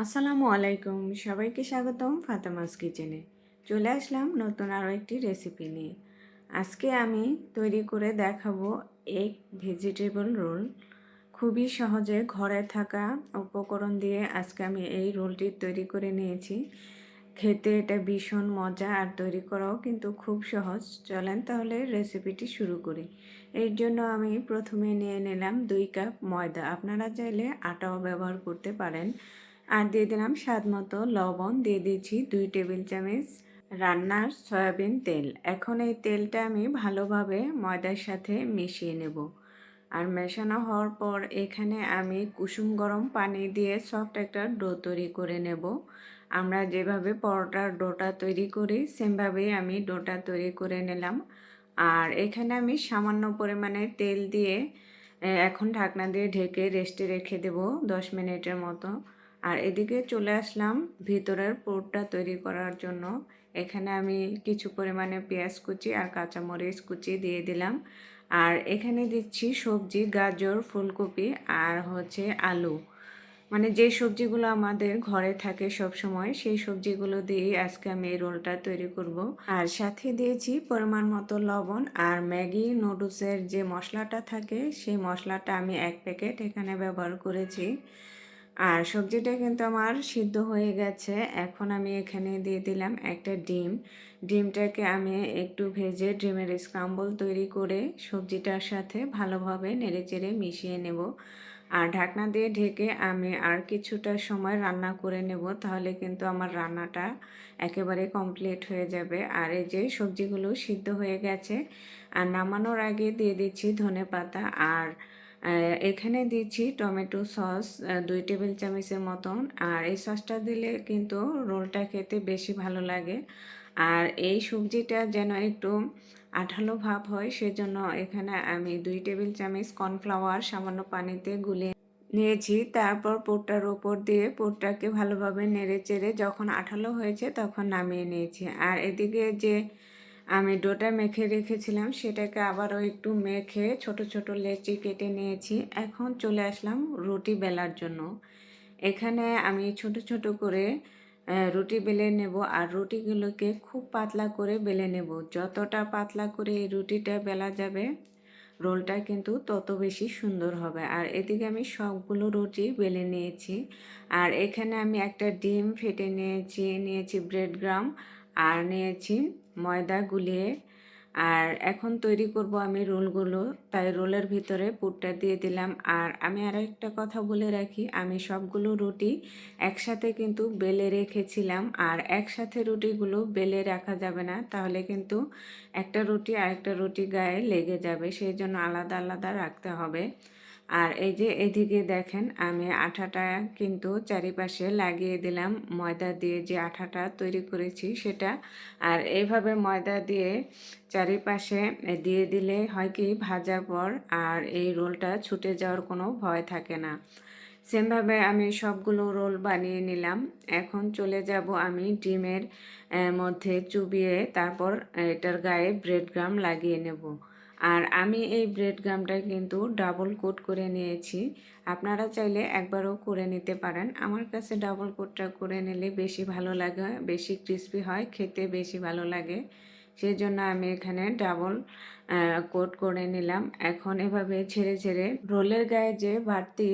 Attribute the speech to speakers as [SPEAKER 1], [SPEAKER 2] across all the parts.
[SPEAKER 1] আসসালামু আলাইকুম, সবাইকে স্বাগতম ফাতেমাস কিচেনে। চলে আসলাম নতুন আরও একটি রেসিপি নিয়ে। আজকে আমি তৈরি করে দেখাবো এগ ভেজিটেবল রোল। খুবই সহজে ঘরে থাকা উপকরণ দিয়ে আজকে আমি এই রোলটি তৈরি করে নিয়েছি। খেতে এটা ভীষণ মজা আর তৈরি করাও কিন্তু খুব সহজ। চলেন তাহলে রেসিপিটি শুরু করি। এর জন্য আমি প্রথমে নিয়ে নিলাম 2 কাপ ময়দা। আপনারা চাইলে আটাও ব্যবহার করতে পারেন। আর দিয়ে দিলাম স্বাদ মতো লবণ, দিয়ে দিয়েছি 2 টেবিল চামচ রান্নার সয়াবিন তেল। এখন এই তেলটা আমি ভালোভাবে ময়দার সাথে মিশিয়ে নেব। আর মেশানো হওয়ার পর এখানে আমি কুসুম গরম পানি দিয়ে সফট একটা ডো তৈরি করে নেব। আমরা যেভাবে পরোটার ডোটা তৈরি করি সেমভাবেই আমি ডোটা তৈরি করে নিলাম। আর এখানে আমি সামান্য পরিমাণে তেল দিয়ে এখন ঢাকনা দিয়ে ঢেকে রেস্টে রেখে দেব 10 মিনিটের মতো। আর এদিকে চলে আসলাম ভিতরের পুরটা তৈরি করার জন্য। এখানে আমি কিছু পরিমাণে পেঁয়াজ কুচি আর কাঁচামরিচ কুচি দিয়ে দিলাম। আর এখানে দিচ্ছি সবজি, গাজর, ফুলকপি আর হচ্ছে আলু। মানে যে সবজিগুলো আমাদের ঘরে থাকে সব সময়, সেই সবজিগুলো দিয়েই আজকে আমি এই রোলটা তৈরি করব। আর সাথে দিয়েছি পরিমাণ মতো লবণ আর ম্যাগি নুডলসের যে মশলাটা থাকে সেই মশলাটা আমি 1 প্যাকেট এখানে ব্যবহার করেছি। আর সবজিটা কিন্তু আমার সিদ্ধ হয়ে গেছে। এখন আমি এখানে দিয়ে দিলাম একটা ডিম। ডিমটাকে আমি একটু ভেজে ডিমের স্ক্রাম্বল তৈরি করে সবজিটার সাথে ভালোভাবে নেড়েচেড়ে মিশিয়ে নেব। আর ঢাকনা দিয়ে ঢেকে আমি আর কিছুটা সময় রান্না করে নেব, তাহলে কিন্তু আমার রান্নাটা একেবারে কমপ্লিট হয়ে যাবে। আর এই যে সবজিগুলো সিদ্ধ হয়ে গেছে। আর নামানোর আগে দিয়ে দিচ্ছি ধনেপাতা আর এখানে দিচ্ছি টমেটো সস 2 টেবিল চামচের মতন। আর এই সসটা দিলে কিন্তু রোলটা খেতে বেশি ভালো লাগে। আর এই সবজিটা যেন একটু আঠালো ভাব হয়, সেজন্য এখানে আমি 2 টেবিল চামচ কর্নফ্লাওয়ার সামান্য পানিতে গুলে নিয়েছি। তারপর পুরটার ওপর দিয়ে পুরটাকে ভালোভাবে নেড়েচেড়ে যখন আঠালো হয়েছে তখন নামিয়ে নিয়েছি। আর এদিকে যে আমি ডোটা মেখে রেখেছিলাম সেটাকে আবারও একটু মেখে ছোট ছোট লেচি কেটে নিয়েছি। এখন চলে আসলাম রুটি বেলার জন্য। এখানে আমি ছোট ছোট করে রুটি বেলে নেব। আর রুটিগুলোকে খুব পাতলা করে বেলে নেব। যতটা পাতলা করে এই রুটিটা বেলা যাবে রোলটা কিন্তু তত বেশি সুন্দর হবে। আর এদিকে আমি সবগুলো রুটি বেলে নিয়েছি। আর এখানে আমি একটা ডিম ফেটে নিয়েছি ব্রেড গ্রাম আর নিয়েছি ময়দা গুলিয়ে। আর এখন তৈরি করব আমি রোলগুলো, তাই রোলের ভিতরে পুরটা দিয়ে দিলাম। আর আমি আরেকটা কথা বলে রাখি, আমি সবগুলো রুটি একসাথে কিন্তু বেলে রেখেছিলাম। আর একসাথে রুটিগুলো বেলে রাখা যাবে না, তাহলে কিন্তু একটা রুটি আরেকটা রুটি গায়ে লেগে যাবে, সেই জন্য আলাদা আলাদা রাখতে হবে। আর এই যে এদিকে দেখেন আমি আঠাটা কিন্তু চারিপাশে লাগিয়ে দিলাম ময়দা দিয়ে, যে আঠাটা তৈরি করেছি সেটা। আর এইভাবে ময়দা দিয়ে চারিপাশে দিয়ে দিলে হয় কি ভাজার পর আর এই রোলটা ছুটে যাওয়ার কোনো ভয় থাকে না। সেমভাবে আমি সবগুলো রোল বানিয়ে নিলাম। এখন চলে যাব আমি ডিমের মধ্যে চুবিয়ে তারপর এটার গায়ে ব্রেড গ্রাম লাগিয়ে নেব। আর আমি এই ব্রেড গ্রামটা কিন্তু ডাবল কোট করে নিয়েছি। আপনারা চাইলে একবারও করে নিতে পারেন। আমার কাছে ডাবল কোটটা করে নিলে বেশি ভালো লাগে, বেশি ক্রিস্পি হয়, খেতে বেশি ভালো লাগে। সেই জন্য আমি এখানে ডাবল কোট করে নিলাম। এখন এভাবে ছেড়ে ছেড়ে রোলের গায়ে যে বাড়তি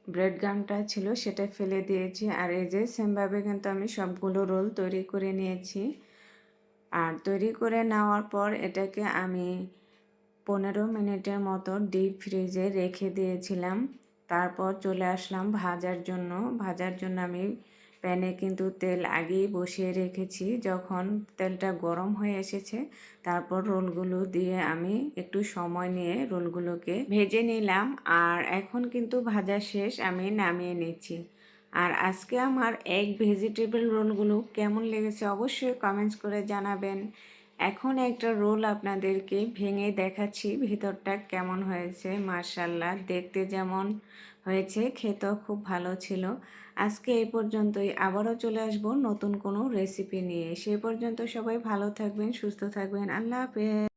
[SPEAKER 1] ব্রেড গামটা ছিল সেটা ফেলে দিয়েছি। আর এই যে সেমভাবে কিন্তু আমি সবগুলো রোল তৈরি করে নিয়েছি। আর তৈরি করে নেওয়ার পর এটাকে আমি 15 মিনিটের মতো ডিপ ফ্রিজে রেখে দিয়েছিলাম। তারপর চলে আসলাম ভাজার জন্য আমি প্যানে কিন্তু তেল আগেই বসিয়ে রেখেছি। যখন তেলটা গরম হয়ে এসেছে তারপর রোলগুলো দিয়ে আমি একটু সময় নিয়ে রোলগুলোকে ভেজে নিলাম। আর এখন কিন্তু ভাজা শেষ, আমি নামিয়ে নিচ্ছি। আর আজকে আমার এগ ভেজিটেবল রোলগুলো কেমন লেগেছে অবশ্যই কমেন্টস করে জানাবেন। এখন একটা রোল আপনাদেরকে ভেঙে দেখাচ্ছি ভিতরটা কেমন হয়েছে। মাশাআল্লাহ, দেখতে যেমন হয়েছে খেতেও খুব ভালো ছিল। আজকে এই পর্যন্তই, আবারও চলে আসব নতুন কোনো রেসিপি নিয়ে। সে পর্যন্ত সবাই ভালো থাকবেন, সুস্থ থাকবেন। আল্লাহ হাফেজ।